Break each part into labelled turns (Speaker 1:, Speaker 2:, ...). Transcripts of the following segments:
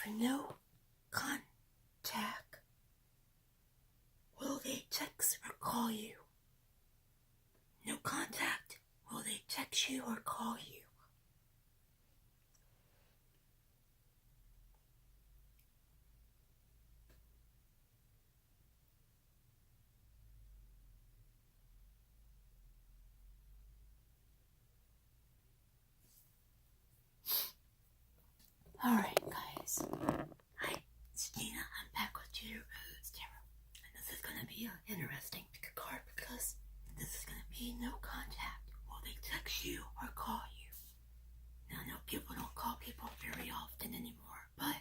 Speaker 1: For no contact, will they text or call you? No contact, will they text you or call you? Alright guys, hi, it's Gina. I'm back with Tudor Tarot. And this is going to be an interesting card because this is going to be no contact. Will they text you or call you? Now, I know people don't call people very often anymore, but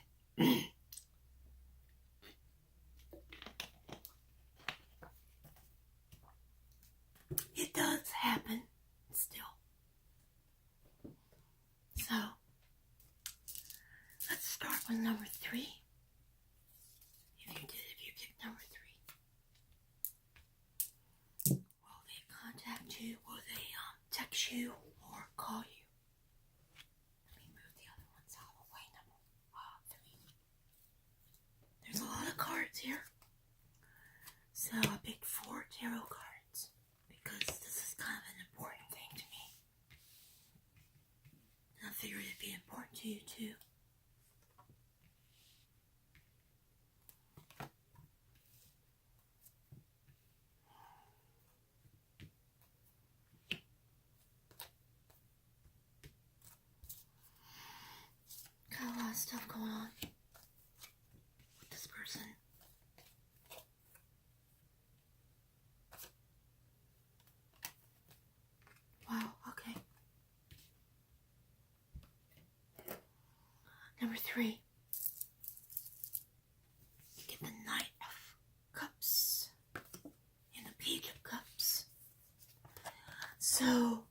Speaker 1: it does happen still. So, let's start with number 3. If you pick number 3. Will they contact you? Will they text you or call you? Let me move the other ones out of the way. Number 3. There's a lot of cards here. So I picked 4 tarot cards because this is kind of an important thing to me. And I figured it'd be important to you too. Got a lot of stuff going on with this person. Wow, okay. Number 3. You get the Knight of Cups and the Page of Cups. So,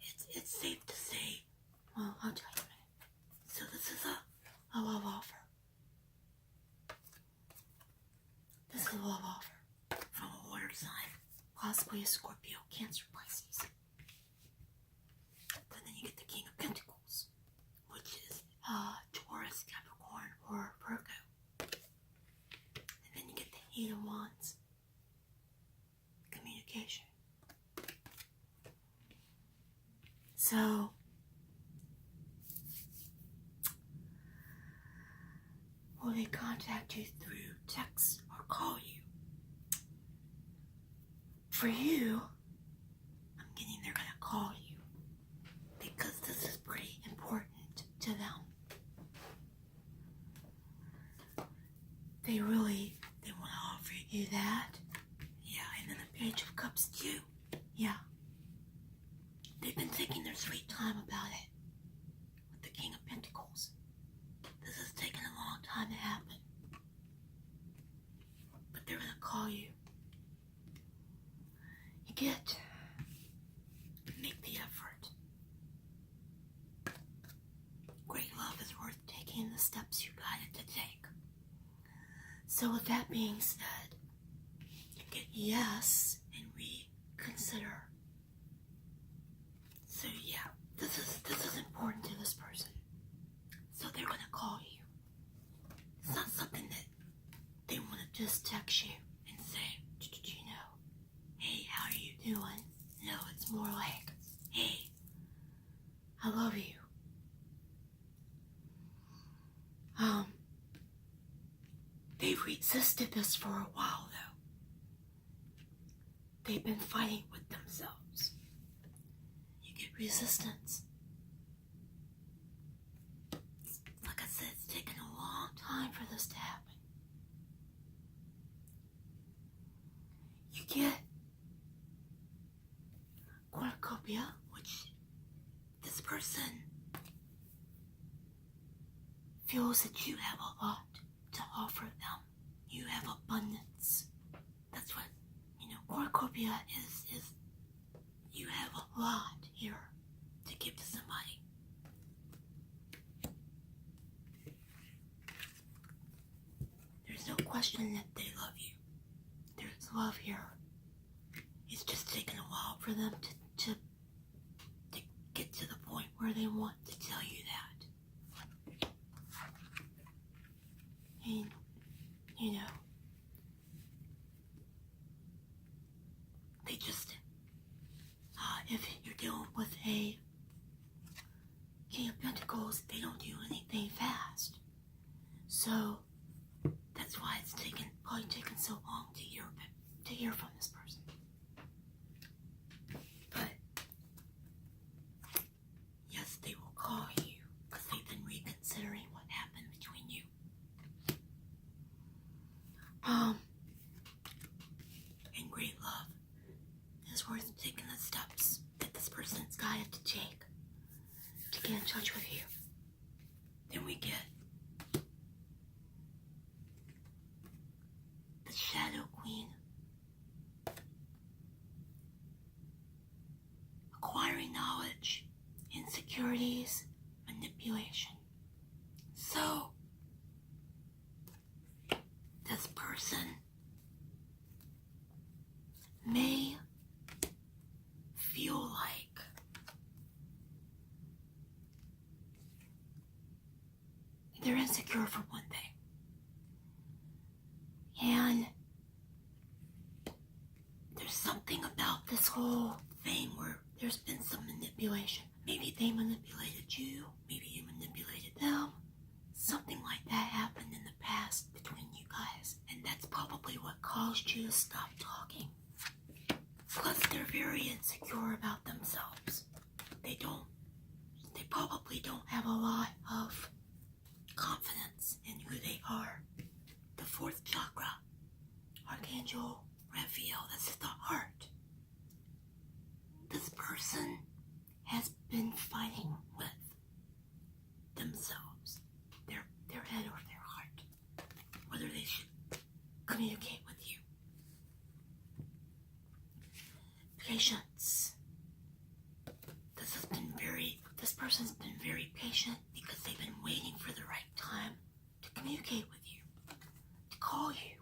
Speaker 1: it's safe to say, well, I'll tell you. So this is a love offer. This is a love offer from a water sign, possibly a Scorpio, Cancer, Pisces. But then you get the King of Pentacles, which is Taurus, Capricorn, or Virgo. And then you get the 8 of Wands, communication. So, will they contact you through text or call you? For you, I'm getting they're going to call you because this is pretty important to them. They want to offer you that. Yeah, and then the Page of Cups too. Yeah. They've been taking their sweet time about it with the King of Pentacles. This has taken a long time to happen. But they're going to call you. You get, make the effort. Great love is worth taking the steps you guided to take. So with that being said, you get yes and reconsider. So yeah, this is important to this person. So they're going to call you. It's not something that they want to just text you and say, you know, hey, how are you doing? No, it's more like, hey, I love you. They've resisted this for a while though. They've been fighting with themselves. You get resistance. Like I said, it's taken a long time for this to happen. You get cornucopia, which this person feels that you have a lot to offer them. You have abundance. That's what, cornucopia is you have a lot here to give to somebody. There's no question that they love you. There's love here. It's just taken a while for them to get to the point where they want to tell you that. King of Pentacles, they don't do anything fast. So that's why it's probably taken so long to hear from this person. But yes, they will call you because they've been reconsidering what happened between you. And great love is worth taking the steps that this person's guided to take to get in touch with you. Then we get the Shadow Queen. Acquiring knowledge, insecurities, manipulation. So, this person may feel like they're insecure for one thing. And there's something about this whole thing where there's been some manipulation. Maybe they manipulated you, maybe you manipulated them. Something like that happened in the past between you guys, and that's probably what caused you to stop talking. Plus, they're very insecure about themselves. They probably don't have a lot of confidence in who they are. The fourth chakra, Archangel Raphael, that's the heart. This person has been fighting with themselves, their head or their heart, whether they should communicate with you. Patience. This person's been very patient because they've been waiting for the right time to communicate with you, to call you.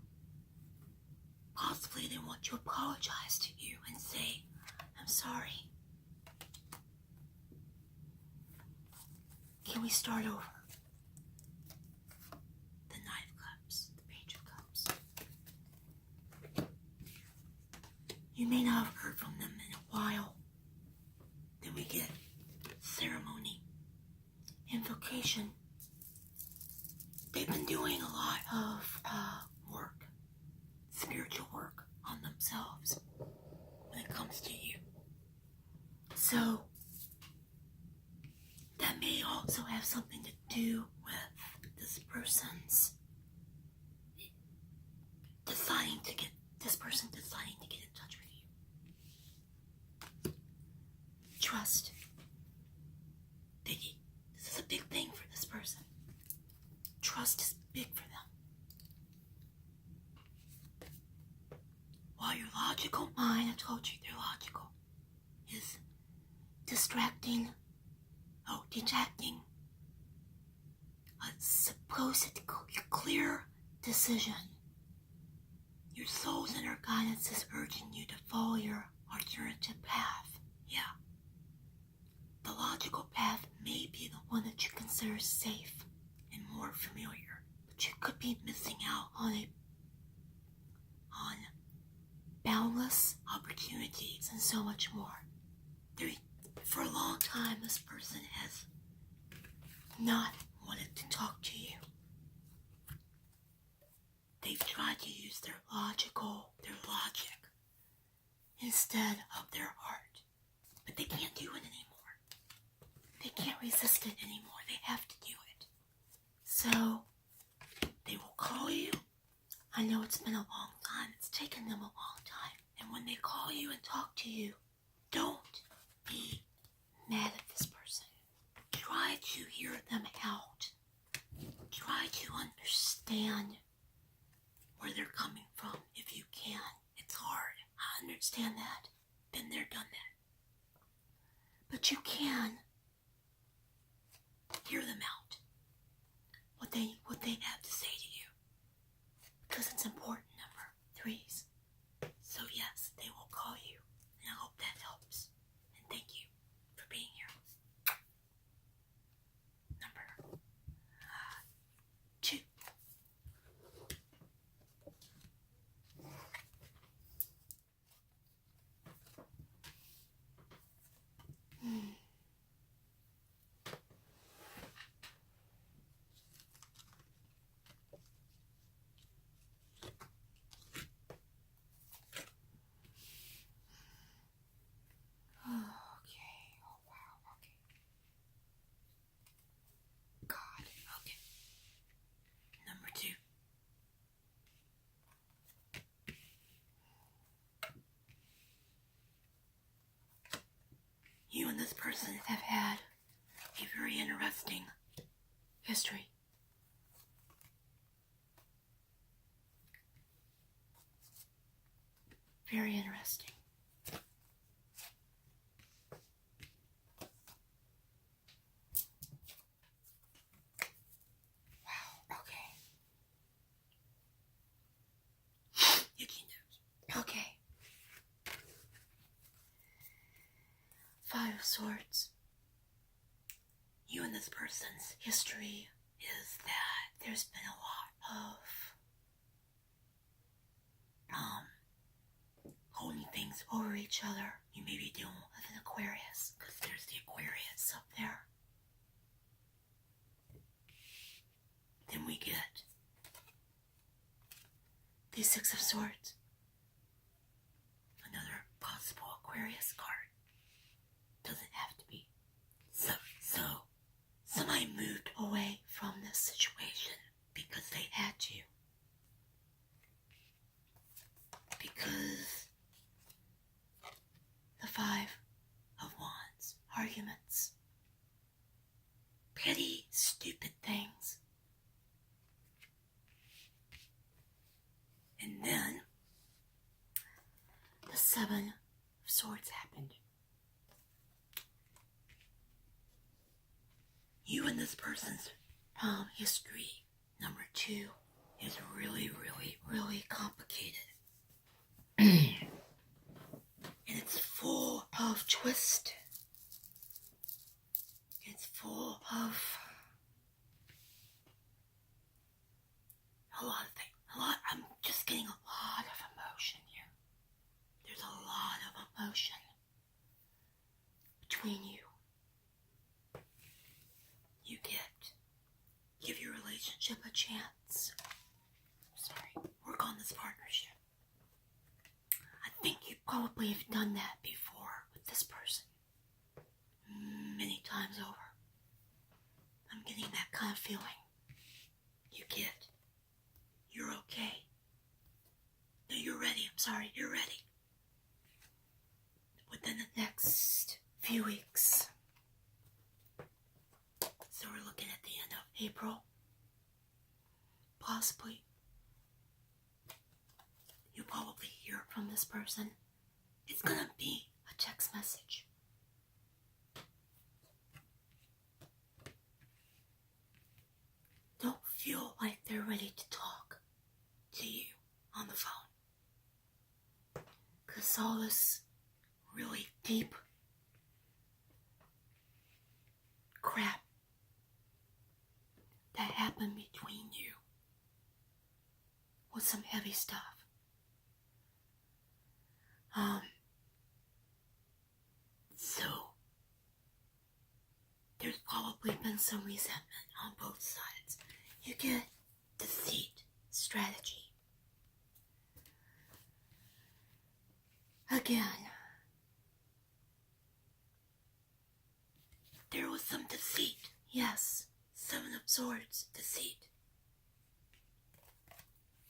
Speaker 1: Possibly they want to apologize to you and say, I'm sorry. Can we start over? The Knight of Cups, the Page of Cups. You may not have heard from them in a while. Then we get ceremony, invocation. They've been doing a lot of work, spiritual work on themselves when it comes to you. So that may also have something to do with this person's deciding to get in touch with you. Trust. This is a big thing for this person. Trust is big for them. While your logical mind, I told you they're logical, is detecting a supposed clear decision. Your soul's inner guidance is urging you to follow your alternative path. Yeah. The logical path may be the one that you consider safe and more familiar, but you could be missing out on boundless opportunities and so much more. For a long time, this person has not wanted to talk to you. They've tried to use their logic, instead of their heart. But they can't do it anymore. They can't resist it anymore. They have to do it. So, they will call you. I know it's been a long time. It's taken them a long time. And when they call you and talk to you, don't be mad at this person. Try to hear them out. Try to understand where they're coming from if you can. It's hard. I understand that. Been there, done that. But you can hear them out. What they have to say to you. Because it's important, number threes. So yes, they will call you. And I hope that helps. And thank you for being here. Number 2. persons have had a very interesting history. Very interesting. Wow, okay. Yuki knows. Okay. Five of Swords. You and this person's history is that there's been a lot of holding things over each other. You may be dealing with an Aquarius, because there's the Aquarius up there. Then we get the Six of Swords. Another possible Aquarius card. Doesn't have to be. So somebody moved away from this situation because they had to. Because the Five of Wands, arguments, petty, stupid things. And then the Seven of Swords happened. You and this person's history, number 2, is really, really, really complicated. And it's full of twist. It's full of a lot of things. I'm just getting a lot of emotion here. There's a lot of emotion between you. Give your relationship a chance. Work on this partnership. I think you probably have done that before with this person. Many times over. I'm getting that kind of feeling. You're okay. No, you're ready. You're ready. Within the next few weeks. So we're looking at the end of April. Possibly. You'll probably hear from this person. It's gonna be a text message. Don't feel like they're ready to talk to you on the phone. Because all this really deep crap that happened between you was some heavy stuff. So there's probably been some resentment on both sides. You get deceit, strategy. Again, there was some deceit. Yes, Seven of Swords, deceit.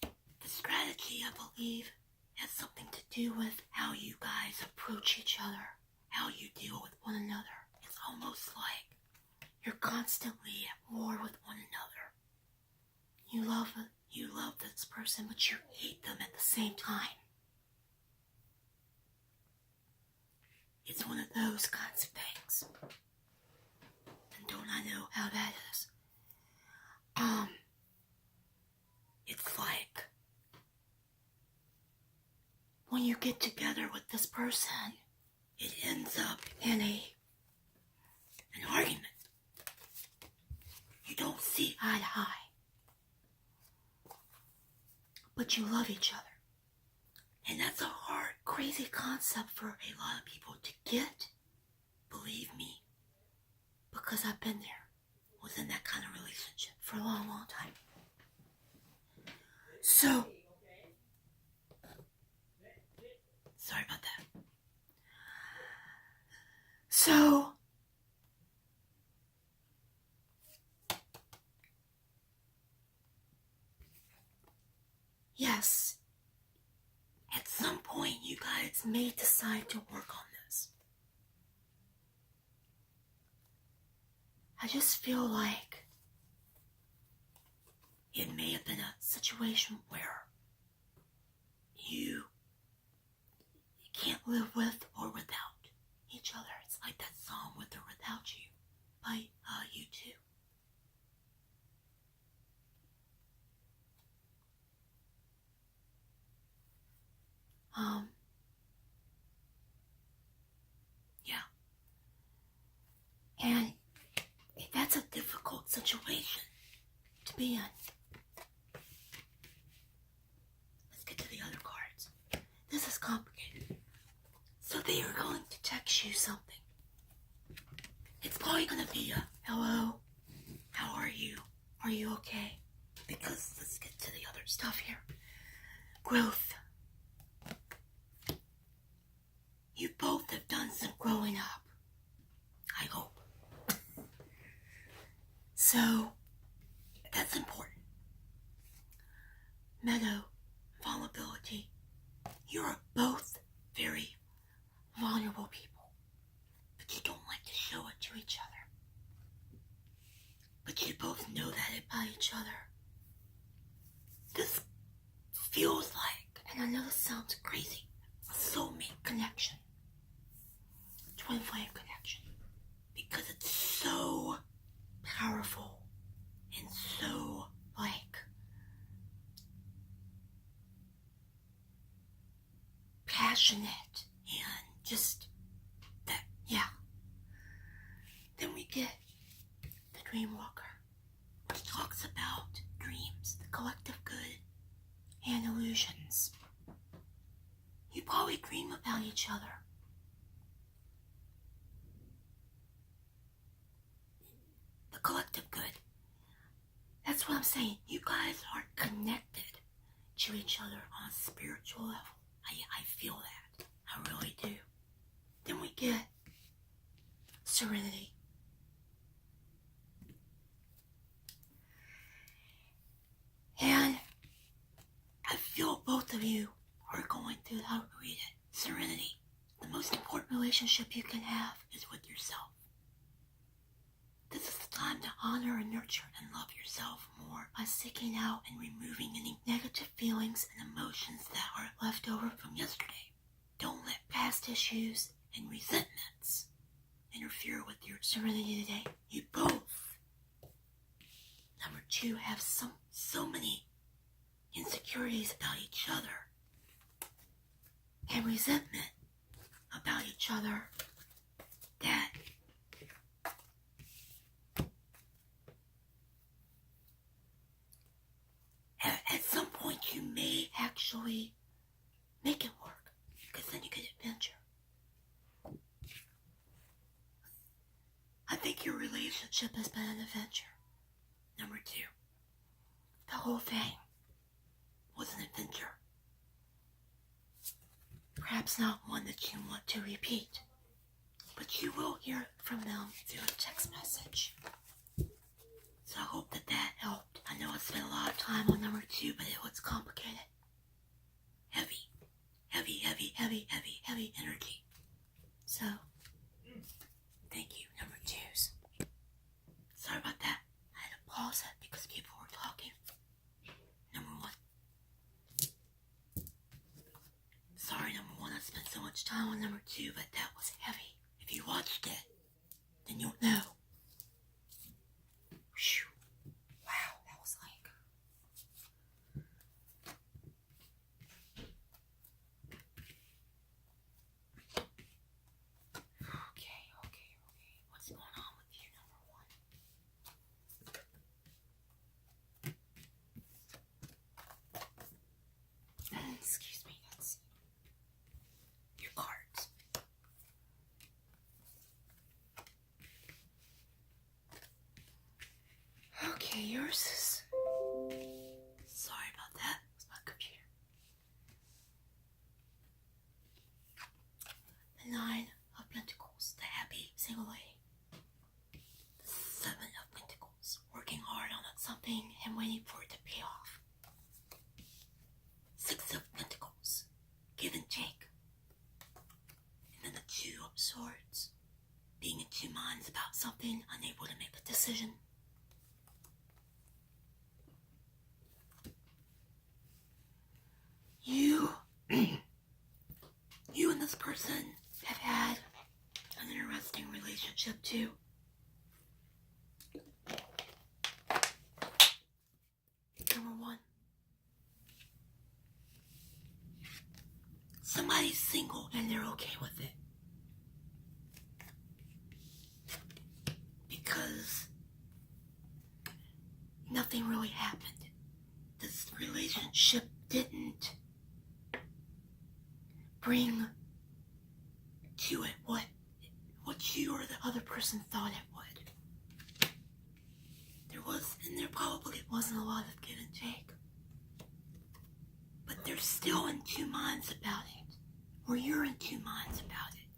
Speaker 1: The strategy, I believe, has something to do with how you guys approach each other, how you deal with one another. It's almost like you're constantly at war with one another. You love this person, but you hate them at the same time. It's one of those kinds of things. And don't I know how that is? It's like when you get together with this person, it ends up in an argument. You don't see eye to eye. But you love each other. And that's a hard, crazy concept for a lot of people to get. Believe me. Because I've been there. Was in that kind of relationship for a long, long time. So, sorry about that. So, yes, at some point you guys may decide to work on this. I just feel like it may have been a situation where you can't live with or without each other. It's like that song With or Without You by U2. Yeah. And that's a difficult situation to be in. Let's get to the other cards. This is complicated. So they are going to text you something. It's probably going to be a, hello, how are you? Are you okay? Because let's get to the other stuff here. Growth. You both have done some growing up. I hope. So, that's important. Meadow, vulnerability. You are both very vulnerable people, but you don't like to show it to each other. But you both know that about each other. This feels like, and I know this sounds crazy, a soulmate connection. Twin flame connection. Because it's so powerful and so passionate and just that, yeah. Then we get the Dream Walker, which talks about dreams, the collective good, and illusions. You probably dream about each other. The collective good. That's what I'm saying. You guys are connected to each other on a spiritual level. I feel that. I really do. Then we get serenity. And I feel both of you are going through how to read it. Serenity. The most important relationship you can have is with yourself. This is the time to honor and nurture and love yourself more by seeking out and removing any negative feelings and emotions that are left over from yesterday. Don't let past issues and resentments interfere with your serenity today. You both, number 2, have so many insecurities about each other and resentment about each other that at some point you may actually make it work, because then you get adventure. I think your relationship has been an adventure. Number 2, the whole thing was an adventure. Perhaps not one that you want to repeat, but you will hear from them through a text message. So I hope that helped. I know I spent a lot of time on number 2, but it was complicated. Heavy energy. So, thank you, number 2s. Sorry about that. I had to pause it because people were talking. Number 1. Sorry, number 1, I spent so much time on number 2, but that was heavy. If you watched it, then you'll know. Whew. Wow, that was like... Okay. What's going on with you, number 1? Excuse me, let's see. Your cards. Okay, yours is... Sorry about that. It's my computer. The 9 of Pentacles, the happy single lady. The 7 of Pentacles, working hard on something and waiting for it to pay off. 6 of Pentacles, give and take. And then the 2 of Swords, being in 2 minds about something, unable to make a decision. decision. You and this person have had an interesting relationship too. Number one, somebody's single and they're okay with it. Because nothing really happened. This relationship didn't bring to it what you or the other person thought it would. There probably wasn't a lot of give and take. But they're still in two minds about it. Or you're in two minds about it.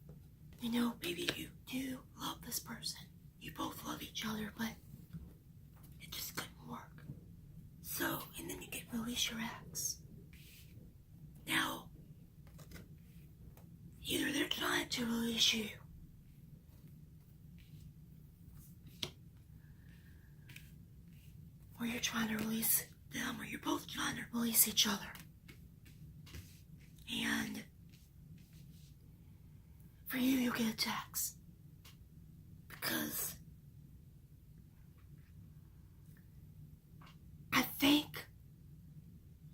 Speaker 1: You know, maybe you do love this person. You both love each other, but it just couldn't work. So, and then you get release your ex. Now, either they're trying to release you, or you're trying to release them, or you're both trying to release each other. And for you, you'll get a text. Because I think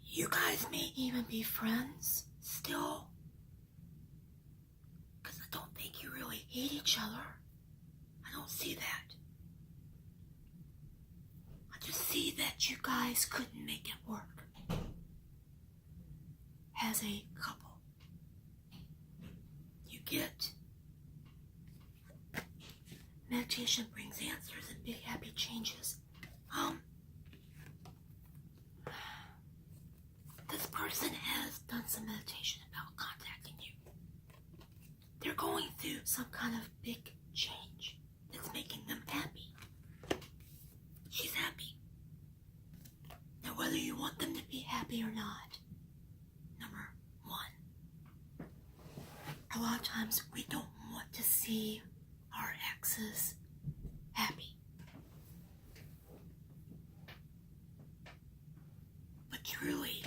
Speaker 1: you guys may even be friends still. Because I don't think you really hate each other. I don't see that. I just see that you guys couldn't make it work as a couple. You get meditation brings answers and big happy changes. This person has done some meditation about contacting you. They're going through some kind of big change that's making them happy. She's happy. Now, whether you want them to be happy or not, number one, a lot of times we don't want to see our exes happy. But truly,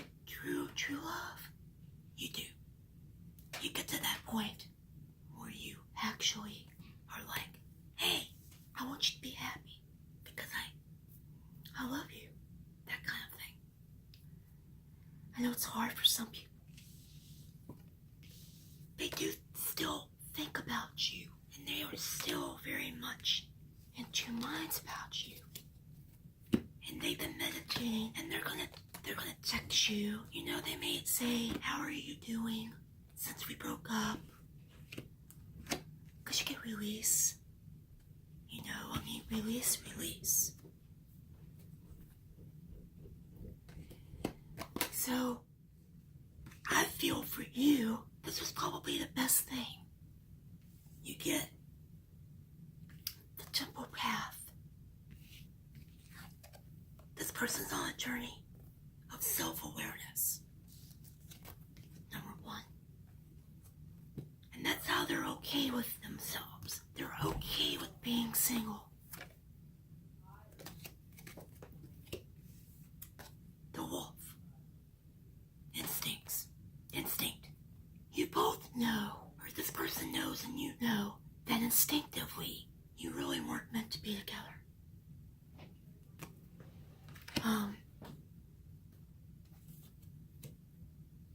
Speaker 1: true love, you do. You get to that point where you actually are like, hey, I want you to be happy because I love you. That kind of thing. I know it's hard for some people. They do still think about you, and they are still very much in two minds about you. And they've been meditating, and they're gonna text you. You know, they may say, how are you doing since we broke up? Because you get release. You know, I mean, release. So, I feel for you, this was probably the best thing. You get the temple path. This person's on a journey of self-awareness. Number one. And that's how they're okay with themselves. They're okay with being single. The wolf. Instinct. You both know, or this person knows and you know, that instinctively you really weren't meant to be together.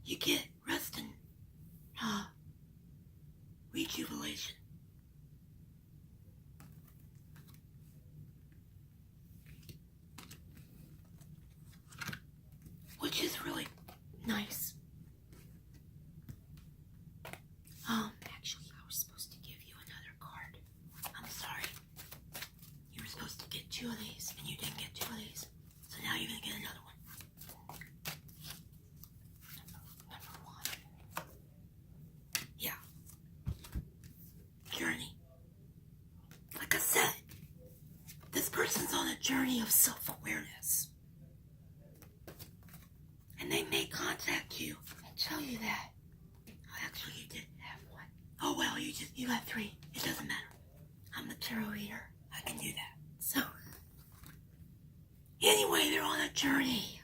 Speaker 1: You get rest and rejuvenation. Which is really nice. Actually, I was supposed to give you another card. I'm sorry. You were supposed to get two of these, and you didn't get two of these. So now you're going to get another one. Number one. Yeah. Journey. Like I said, this person's on a journey of self-awareness. And they may contact you and tell you that. Actually, you did have one. Oh, well, you got three. It doesn't matter. I'm the tarot reader. I can do that. So, they're on a journey.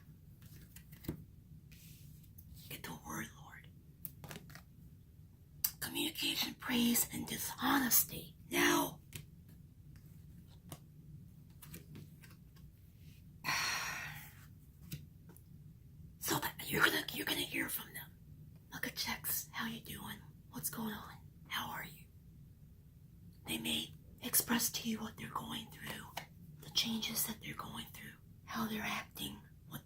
Speaker 1: Get the word, Lord. Communication, praise, and dishonesty. Now, so that you're gonna hear from them. Like a text, how you doing? What's going on? How are you? They may express to you what they're going through, the changes that they're going through, how they're acting,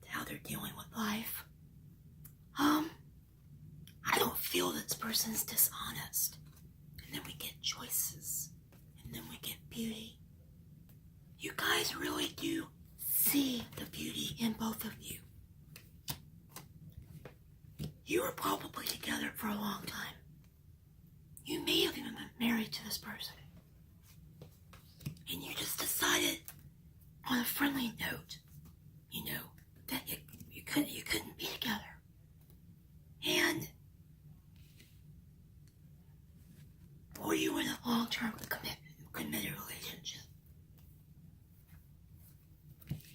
Speaker 1: how they're dealing with life. I don't feel this person's dishonest. And then we get choices. And then we get beauty. You guys really do see the beauty in both of you. You were probably together for a long time. You may have even been married to this person. And you just decided on a friendly note, that you couldn't be together. And or you were in a long-term committed relationship.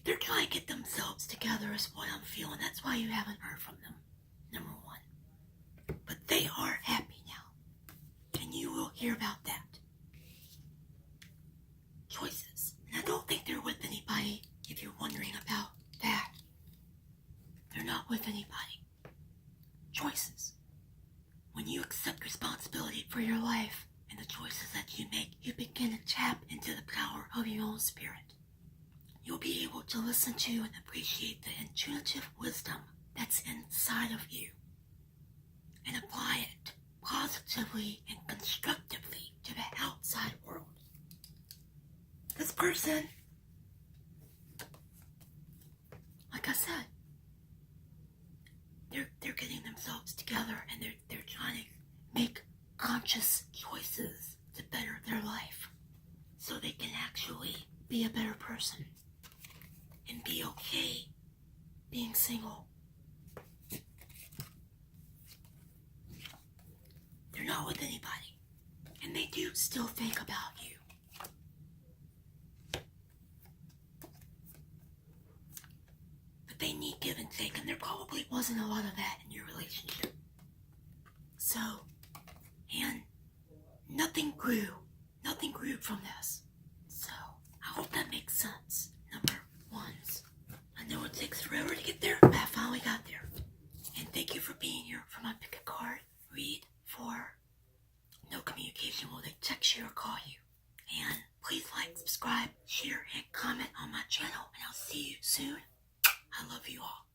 Speaker 1: They're trying to get themselves together is what I'm feeling. That's why you haven't heard from them, number one. But they are happy now. And you will hear about that. Choices. And I don't think they're with anybody, if you're wondering about that. They're not with anybody. Choices. When you accept responsibility for your life and the choices that you make, you begin to tap into the power of your own spirit. You'll be able to listen to and appreciate the intuitive wisdom that's inside of you and apply it positively and constructively to the outside world. This person, like I said, they're getting themselves together and they're trying to make conscious choices to better their life so they can actually be a better person and be okay being single. They're not with anybody, and they do still think about you. But they need give and take, and there probably wasn't a lot of that in your relationship. So, and nothing grew from this. So, I hope that makes sense. Number ones. I know it takes forever to get there, but I finally got there. And thank you for being here for my pick a card read for no communication. Will they text you or call you? And please like, subscribe, share, and comment on my channel. And I'll see you soon. I love you all.